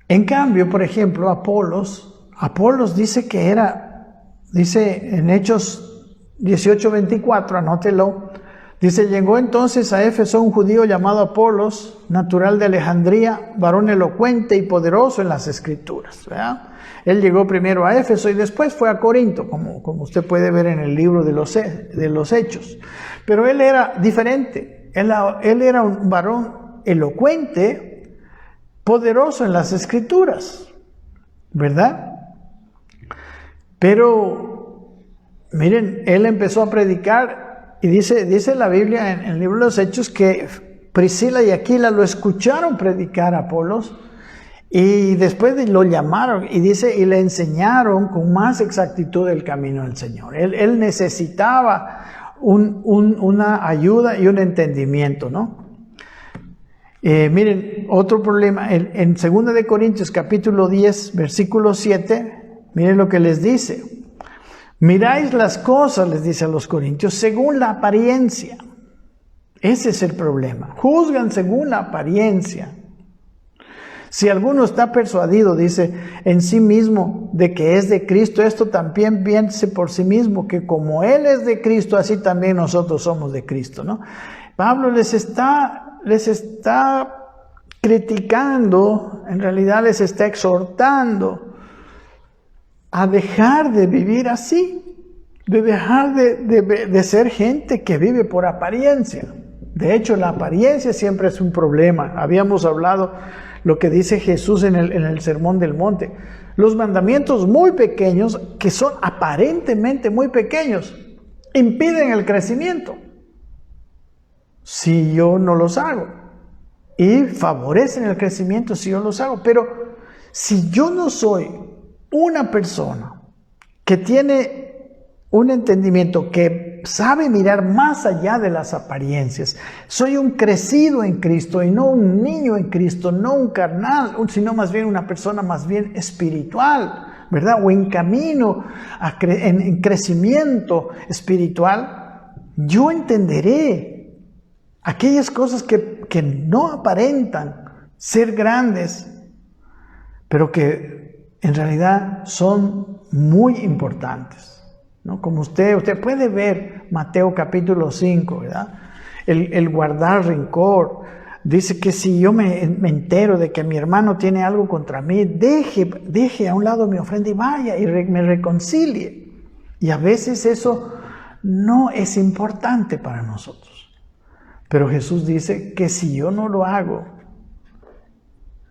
[SPEAKER 1] En cambio, por ejemplo, Apolos dice dice en Hechos 18:24, anótelo, dice, llegó entonces a Éfeso un judío llamado Apolos, natural de Alejandría, varón elocuente y poderoso en las Escrituras, ¿verdad? Él llegó primero a Éfeso y después fue a Corinto, como usted puede ver en el libro de los Hechos. Pero él era diferente. Él era un varón elocuente, poderoso en las Escrituras, ¿verdad? Pero, miren, él empezó a predicar y dice la Biblia en el libro de los Hechos que Priscila y Aquila lo escucharon predicar a Apolos y después lo llamaron y le enseñaron con más exactitud el camino del Señor. Él necesitaba una ayuda y un entendimiento, ¿no? Miren, otro problema, en 2 de Corintios capítulo 10, versículo 7, miren lo que les dice. Miráis las cosas, les dice a los corintios, según la apariencia. Ese es el problema. Juzgan según la apariencia. Si alguno está persuadido, dice, en sí mismo de que es de Cristo, esto también piense por sí mismo, que como Él es de Cristo, así también nosotros somos de Cristo, ¿no? Pablo les está criticando, en realidad les está exhortando a dejar de vivir así, de dejar de ser gente que vive por apariencia, De hecho, la apariencia siempre es un problema. Habíamos hablado lo que dice Jesús en el Sermón del Monte. Los mandamientos muy pequeños, que son aparentemente muy pequeños, impiden el crecimiento si yo no los hago. Y favorecen el crecimiento si yo los hago. Pero si yo no soy una persona que tiene un entendimiento, que sabe mirar más allá de las apariencias, soy un crecido en Cristo y no un niño en Cristo, no un carnal, sino más bien una persona más bien espiritual, ¿verdad? O en camino, en crecimiento espiritual, yo entenderé aquellas cosas que no aparentan ser grandes, pero que en realidad son muy importantes, ¿no? Como usted puede ver Mateo capítulo 5, ¿verdad? El guardar rencor. Dice que si yo me entero de que mi hermano tiene algo contra mí, deje a un lado mi ofrenda y vaya y me reconcilie. Y a veces eso no es importante para nosotros. Pero Jesús dice que si yo no lo hago,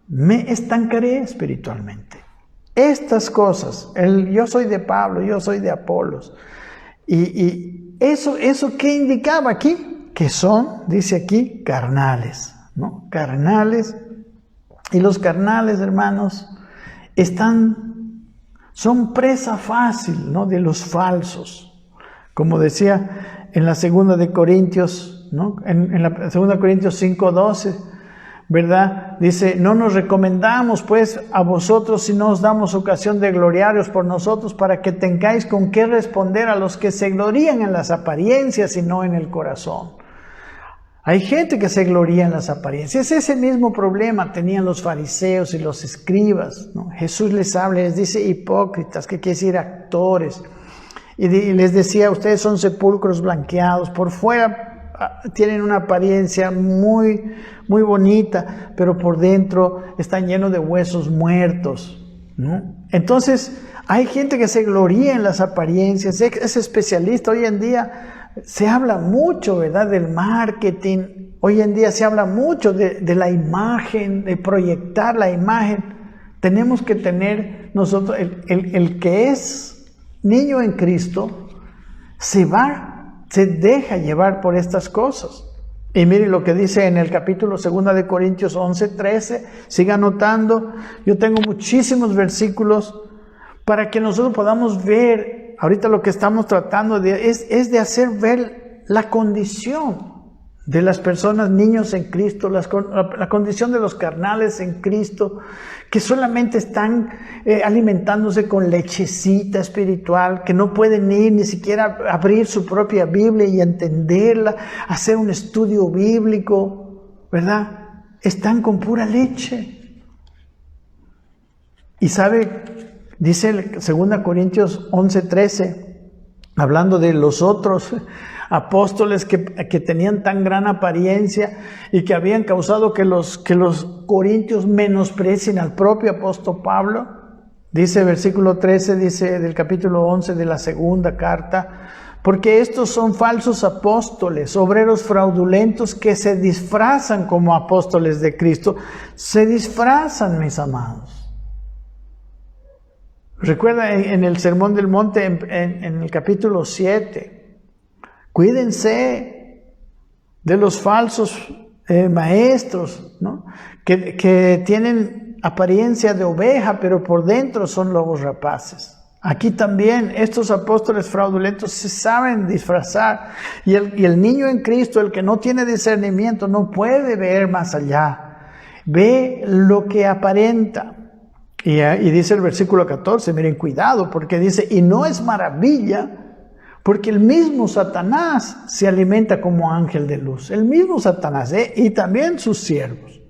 [SPEAKER 1] me estancaré espiritualmente. Estas cosas, yo soy de Pablo, yo soy de Apolos. Y eso ¿qué indicaba aquí? Que son, dice aquí, carnales, ¿no? Carnales. Y los carnales, hermanos, son presa fácil, ¿no? De los falsos. Como decía en la segunda de Corintios, ¿no? En la segunda Corintios 5:12, ¿verdad? Dice, no nos recomendamos pues a vosotros si no os damos ocasión de gloriaros por nosotros, para que tengáis con qué responder a los que se glorían en las apariencias y no en el corazón. Hay gente que se gloría en las apariencias. Ese mismo problema tenían los fariseos y los escribas, ¿no? Jesús les habla y les dice hipócritas, que quiere decir actores. Y les decía, ustedes son sepulcros blanqueados, por fuera tienen una apariencia muy, muy bonita, pero por dentro están llenos de huesos muertos, ¿no? Entonces, hay gente que se gloría en las apariencias, es especialista. Hoy en día se habla mucho, ¿verdad?, del marketing. Hoy en día se habla mucho de la imagen, de proyectar la imagen. Tenemos que tener nosotros, el que es niño en Cristo, se deja llevar por estas cosas. Y mire lo que dice en el capítulo 2 de Corintios 11:13. Siga anotando. Yo tengo muchísimos versículos para que nosotros podamos ver. Ahorita lo que estamos tratando es de hacer ver la condición de las personas, niños en Cristo, la condición de los carnales en Cristo, que solamente están alimentándose con lechecita espiritual, que no pueden ir ni siquiera abrir su propia Biblia y entenderla, hacer un estudio bíblico, ¿verdad? Están con pura leche. Y sabe, dice 2 Corintios 11:13, hablando de los otros apóstoles que tenían tan gran apariencia y que habían causado que los corintios menosprecien al propio apóstol Pablo. Dice versículo 13, dice del capítulo 11 de la segunda carta, porque estos son falsos apóstoles, obreros fraudulentos que se disfrazan como apóstoles de Cristo. Se disfrazan, mis amados. Recuerda en el Sermón del Monte, en el capítulo 7, cuídense de los falsos maestros, ¿no? Que tienen apariencia de oveja, pero por dentro son lobos rapaces. Aquí también estos apóstoles fraudulentos se saben disfrazar. Y el niño en Cristo, el que no tiene discernimiento, no puede ver más allá. Ve lo que aparenta. Y dice el versículo 14, miren, cuidado, porque dice, y no es maravilla, porque el mismo Satanás se alimenta como ángel de luz. El mismo Satanás, y también sus siervos.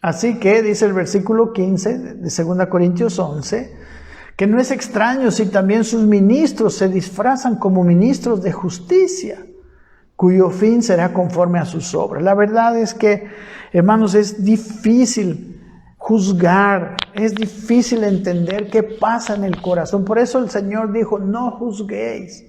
[SPEAKER 1] Así que dice el versículo 15 de 2 Corintios 11, que no es extraño si también sus ministros se disfrazan como ministros de justicia, cuyo fin será conforme a sus obras. La verdad es que, hermanos, es difícil juzgar, es difícil entender qué pasa en el corazón. Por eso el Señor dijo, no juzguéis.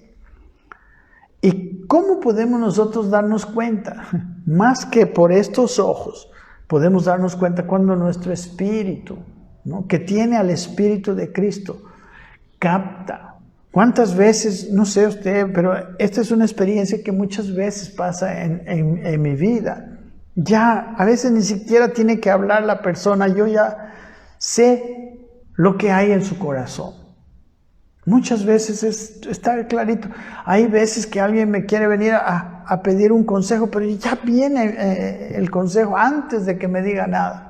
[SPEAKER 1] ¿Y cómo podemos nosotros darnos cuenta? más que por estos ojos, podemos darnos cuenta cuando nuestro espíritu, ¿no?, que tiene al Espíritu de Cristo, capta. ¿Cuántas veces, no sé usted, pero esta es una experiencia que muchas veces pasa en mi vida? Ya, a veces ni siquiera tiene que hablar la persona, yo ya sé lo que hay en su corazón. Muchas veces está clarito. Hay veces que alguien me quiere venir a pedir un consejo, pero ya viene el consejo antes de que me diga nada.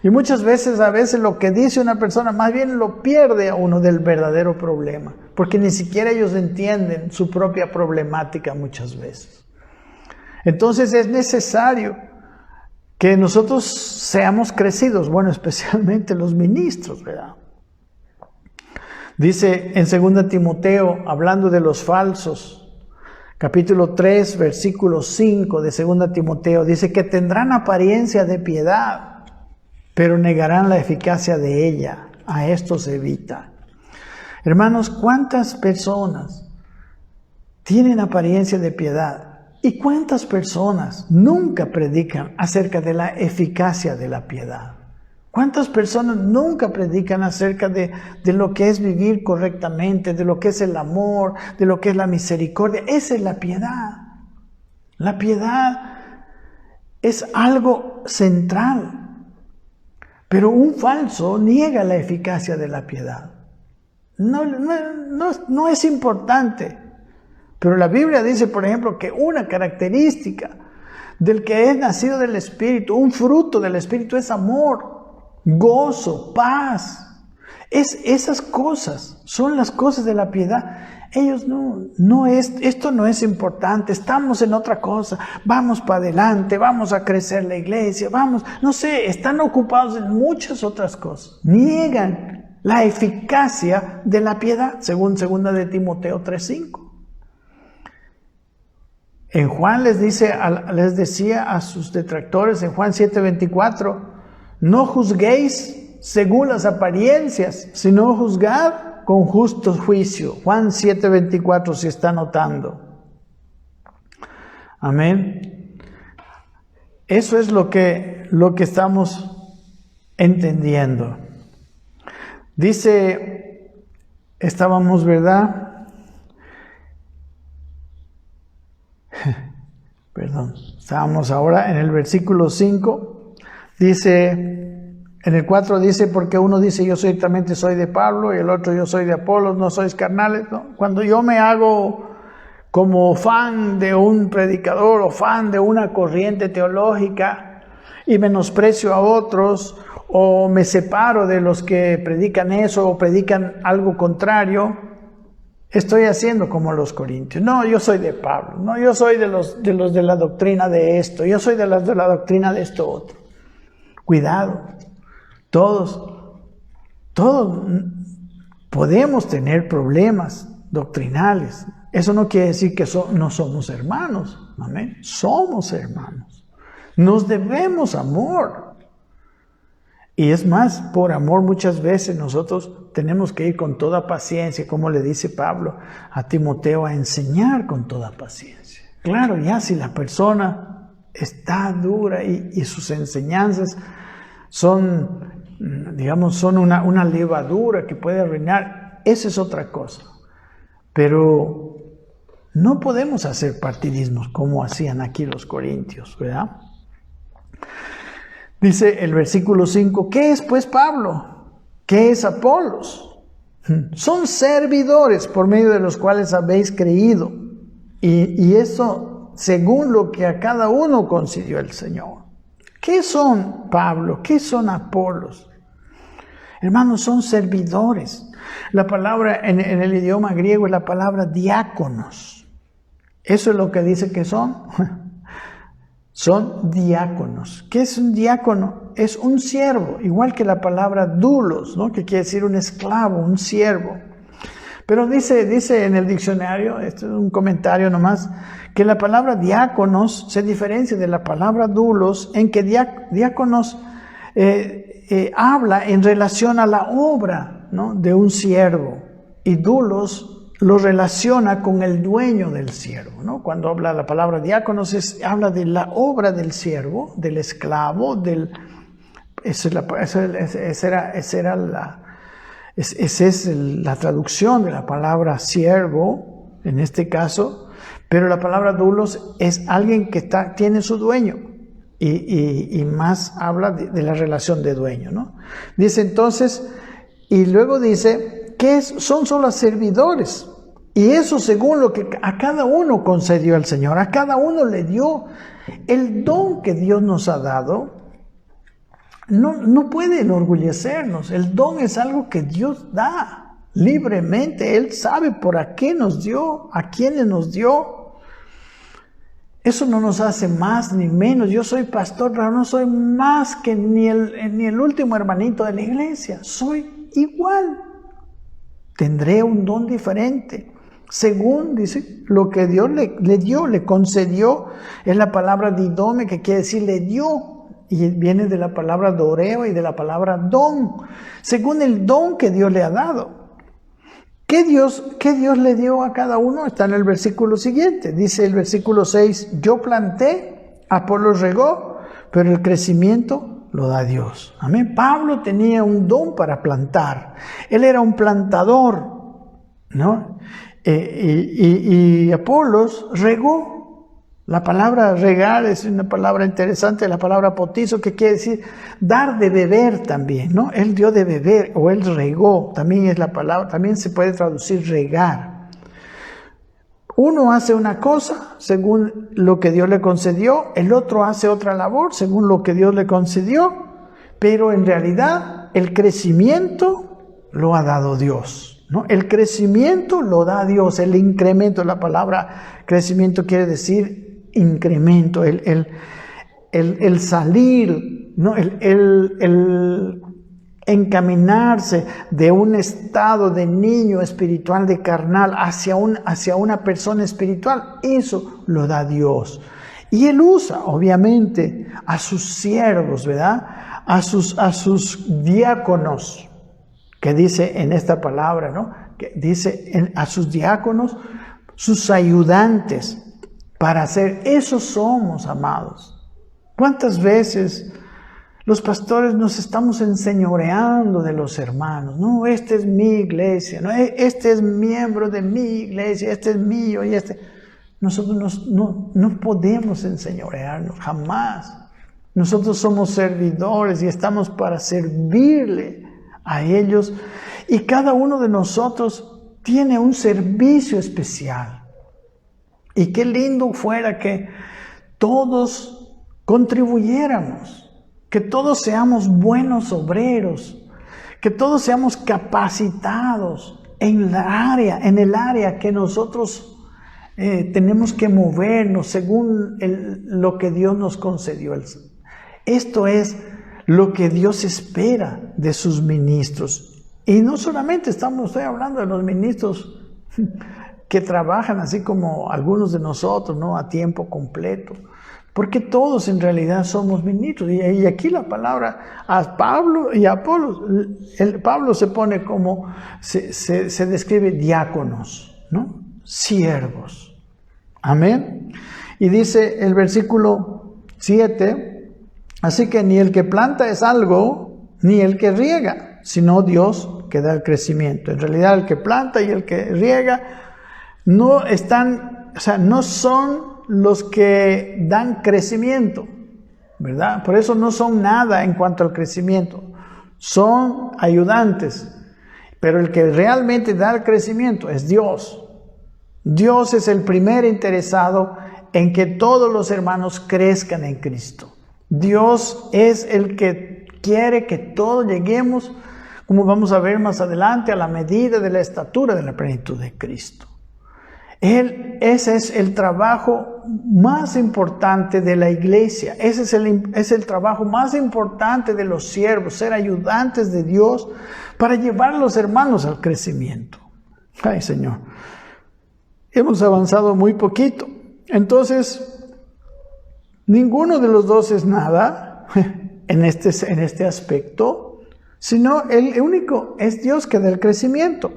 [SPEAKER 1] Y muchas veces, a veces lo que dice una persona, más bien lo pierde a uno del verdadero problema, porque ni siquiera ellos entienden su propia problemática muchas veces. Entonces es necesario que nosotros seamos crecidos, bueno, especialmente los ministros, ¿verdad? Dice en 2 Timoteo, hablando de los falsos, capítulo 3, versículo 5 de 2 Timoteo, dice que tendrán apariencia de piedad, pero negarán la eficacia de ella. A estos evita. Hermanos, ¿cuántas personas tienen apariencia de piedad? ¿Y cuántas personas nunca predican acerca de la eficacia de la piedad? ¿Cuántas personas nunca predican acerca de lo que es vivir correctamente, de lo que es el amor, de lo que es la misericordia? Esa es la piedad. La piedad es algo central. Pero un falso niega la eficacia de la piedad. No es importante. Pero la Biblia dice, por ejemplo, que una característica del que es nacido del Espíritu, un fruto del Espíritu, es amor, gozo, paz. Esas cosas son las cosas de la piedad. Ellos esto no es importante, estamos en otra cosa, vamos para adelante, vamos a crecer la iglesia, están ocupados en muchas otras cosas. Niegan la eficacia de la piedad, según 2 Timoteo 3:5. En Juan les decía a sus detractores, en Juan 7:24, no juzguéis según las apariencias, sino juzgad con justo juicio. Juan 7:24, si está notando. Amén. Eso es lo que estamos entendiendo. Dice, estábamos, ¿verdad? Perdón, estábamos ahora en el versículo 5. Dice... En el 4 dice, porque uno dice, yo ciertamente soy de Pablo, y el otro, yo soy de Apolos, no sois carnales, ¿no? Cuando yo me hago como fan de un predicador o fan de una corriente teológica y menosprecio a otros, o me separo de los que predican eso o predican algo contrario, estoy haciendo como los corintios. No, yo soy de Pablo, no, yo soy de los de la doctrina de esto, yo soy de la doctrina de esto otro. Cuidado. Todos podemos tener problemas doctrinales. Eso no quiere decir que no somos hermanos. Amén. Somos hermanos. Nos debemos amor. Y es más, por amor muchas veces nosotros tenemos que ir con toda paciencia, como le dice Pablo a Timoteo, a enseñar con toda paciencia. Claro, ya si la persona está dura y sus enseñanzas son una levadura que puede arruinar, esa es otra cosa. Pero no podemos hacer partidismos como hacían aquí los corintios, ¿verdad? Dice el versículo 5, ¿qué es pues Pablo? ¿Qué es Apolos? Son servidores por medio de los cuales habéis creído. Y eso según lo que a cada uno concedió el Señor. ¿Qué son Pablo? ¿Qué son Apolos? Hermanos, son servidores. La palabra en el idioma griego es la palabra diáconos. Eso es lo que dice que son. Son diáconos. ¿Qué es un diácono? Es un siervo, igual que la palabra doulos, ¿no? Que quiere decir un esclavo, un siervo. Pero dice en el diccionario, esto es un comentario nomás, que la palabra diáconos se diferencia de la palabra doulos en que diáconos habla en relación a la obra, ¿no?, de un siervo, y doulos lo relaciona con el dueño del siervo, ¿no? Cuando habla la palabra diáconos, habla de la obra del siervo, del esclavo, esa es la traducción de la palabra siervo, en este caso, pero la palabra doulos es alguien que tiene su dueño, y más habla de la relación de dueño, ¿no? Dice entonces, y luego dice, que son solo servidores, y eso según lo que a cada uno concedió el Señor, a cada uno le dio el don que Dios nos ha dado. No puede enorgullecernos. El don es algo que Dios da libremente. Él sabe por qué nos dio, a quiénes nos dio. Eso no nos hace más ni menos. Yo soy pastor, pero no soy más que ni el último hermanito de la iglesia. Soy igual. Tendré un don diferente. Según, dice, lo que Dios le dio, le concedió. Es la palabra didome, que quiere decir le dio. Y viene de la palabra doreo y de la palabra don. Según el don que Dios le ha dado. ¿Qué Dios le dio a cada uno? Está en el versículo siguiente. Dice el versículo 6, yo planté, Apolos regó, pero el crecimiento lo da Dios. Amén. Pablo tenía un don para plantar. Él era un plantador, ¿no? Y Apolos regó. La palabra regar es una palabra interesante, la palabra potizo, que quiere decir dar de beber también, ¿no? Él dio de beber, o él regó, también es la palabra, también se puede traducir regar. Uno hace una cosa según lo que Dios le concedió, el otro hace otra labor según lo que Dios le concedió, pero en realidad el crecimiento lo ha dado Dios, ¿no? El crecimiento lo da Dios, el incremento, la palabra crecimiento quiere decir incremento, el salir, ¿no? el encaminarse de un estado de niño espiritual, de carnal, hacia una persona espiritual. Eso lo da Dios. Y Él usa, obviamente, a sus siervos, ¿verdad? A sus diáconos, que dice en esta palabra, ¿no? Que dice a sus diáconos, sus ayudantes, para hacer. Eso somos, amados. ¿Cuántas veces los pastores nos estamos enseñoreando de los hermanos? No, este es mi iglesia, no, este es miembro de mi iglesia, este es mío y este. Nosotros no podemos enseñorearnos, jamás. Nosotros somos servidores y estamos para servirle a ellos. Y cada uno de nosotros tiene un servicio especial. Y qué lindo fuera que todos contribuyéramos, que todos seamos buenos obreros, que todos seamos capacitados en el área que nosotros tenemos que movernos según lo que Dios nos concedió. Esto es lo que Dios espera de sus ministros. Y no solamente estoy hablando de los ministros que trabajan así como algunos de nosotros, ¿no? A tiempo completo. Porque todos en realidad somos ministros. Y aquí la palabra a Pablo y a Apolos, Pablo se pone como, se describe diáconos, ¿no? Siervos. Amén. Y dice el versículo 7, así que ni el que planta es algo, ni el que riega, sino Dios que da el crecimiento. En realidad el que planta y el que riega no son los que dan crecimiento, ¿verdad? Por eso no son nada en cuanto al crecimiento. Son ayudantes. Pero el que realmente da el crecimiento es Dios. Dios es el primer interesado en que todos los hermanos crezcan en Cristo. Dios es el que quiere que todos lleguemos, como vamos a ver más adelante, a la medida de la estatura de la plenitud de Cristo. Ese es el trabajo más importante de la iglesia. Ese es el trabajo más importante de los siervos, ser ayudantes de Dios para llevar a los hermanos al crecimiento. Ay, Señor. Hemos avanzado muy poquito. Entonces, ninguno de los dos es nada en este aspecto, sino el único es Dios que da el crecimiento.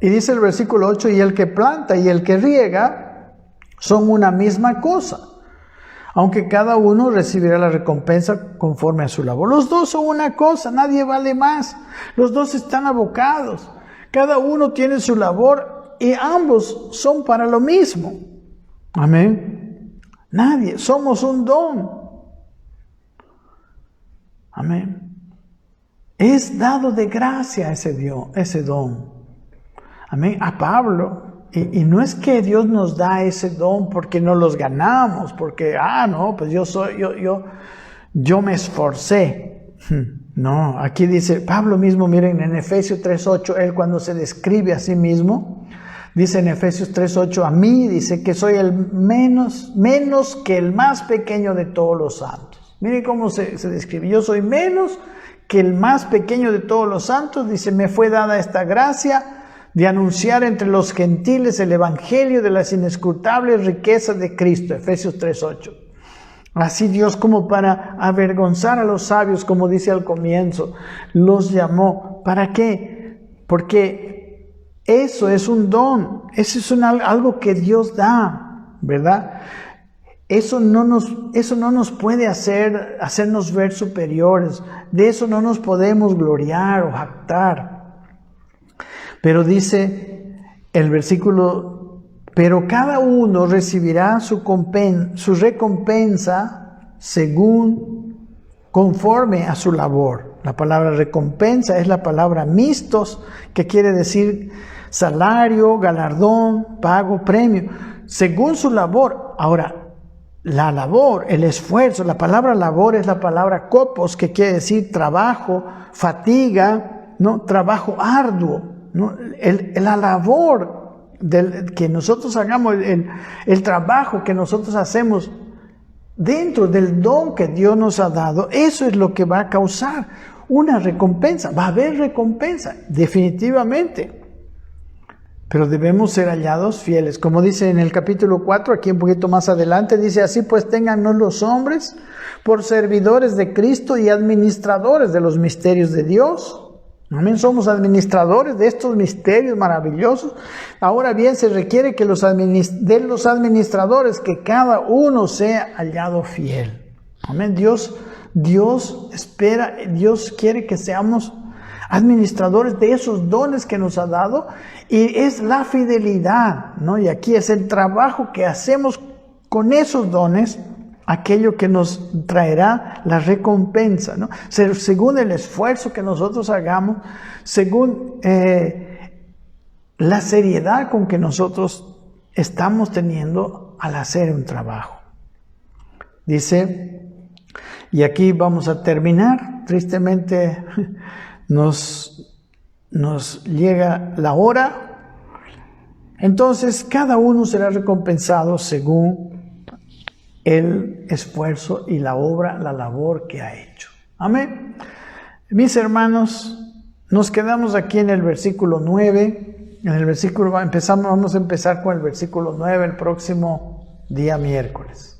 [SPEAKER 1] Y dice el versículo 8, y el que planta y el que riega son una misma cosa, aunque cada uno recibirá la recompensa conforme a su labor. Los dos son una cosa, nadie vale más. Los dos están abocados. Cada uno tiene su labor y ambos son para lo mismo. Amén. Nadie, somos un don. Amén. Es dado de gracia ese don. Amén. A Pablo. Y no es que Dios nos da ese don porque no los ganamos, porque, no, pues yo me esforcé. No, aquí dice, Pablo mismo, miren, en Efesios 3:8, él cuando se describe a sí mismo, dice en Efesios 3:8, a mí dice que soy el menos que el más pequeño de todos los santos. Miren cómo se describe, yo soy menos que el más pequeño de todos los santos, dice, me fue dada esta gracia de anunciar entre los gentiles el evangelio de las inescrutables riquezas de Cristo, Efesios 3:8. Así Dios, como para avergonzar a los sabios, como dice al comienzo, los llamó. ¿Para qué? Porque eso es un don, eso es algo que Dios da, ¿verdad? Eso no nos puede hacernos ver superiores, de eso no nos podemos gloriar o jactar. Pero dice el versículo, pero cada uno recibirá su recompensa conforme a su labor. La palabra recompensa es la palabra mistos, que quiere decir salario, galardón, pago, premio, según su labor. Ahora, la labor, el esfuerzo, la palabra labor es la palabra kopos, que quiere decir trabajo, fatiga, ¿no? Trabajo arduo. ¿No? La labor que nosotros hagamos, el trabajo que nosotros hacemos dentro del don que Dios nos ha dado, eso es lo que va a causar una recompensa. Va a haber recompensa, definitivamente. Pero debemos ser hallados fieles. Como dice en el capítulo 4, aquí un poquito más adelante, dice, así pues téngannos los hombres por servidores de Cristo y administradores de los misterios de Dios. Amén, somos administradores de estos misterios maravillosos. Ahora bien, se requiere que de los administradores, que cada uno sea hallado fiel. Amén, Dios espera, Dios quiere que seamos administradores de esos dones que nos ha dado, y es la fidelidad, ¿no? Y aquí es el trabajo que hacemos con esos dones, aquello que nos traerá la recompensa, ¿no? Según el esfuerzo que nosotros hagamos, según la seriedad con que nosotros estamos teniendo al hacer un trabajo. Dice, y aquí vamos a terminar, tristemente nos llega la hora, entonces cada uno será recompensado según el esfuerzo y la obra, la labor que ha hecho. Amén. Mis hermanos, nos quedamos aquí en el versículo 9. Vamos a empezar con el versículo 9 el próximo día miércoles.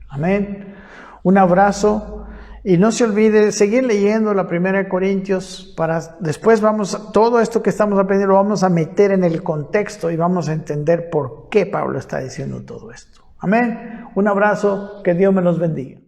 [SPEAKER 1] Amén. Un abrazo y no se olvide seguir leyendo la 1 Corintios después todo esto que estamos aprendiendo lo vamos a meter en el contexto y vamos a entender por qué Pablo está diciendo todo esto. Amén. Un abrazo, que Dios me los bendiga.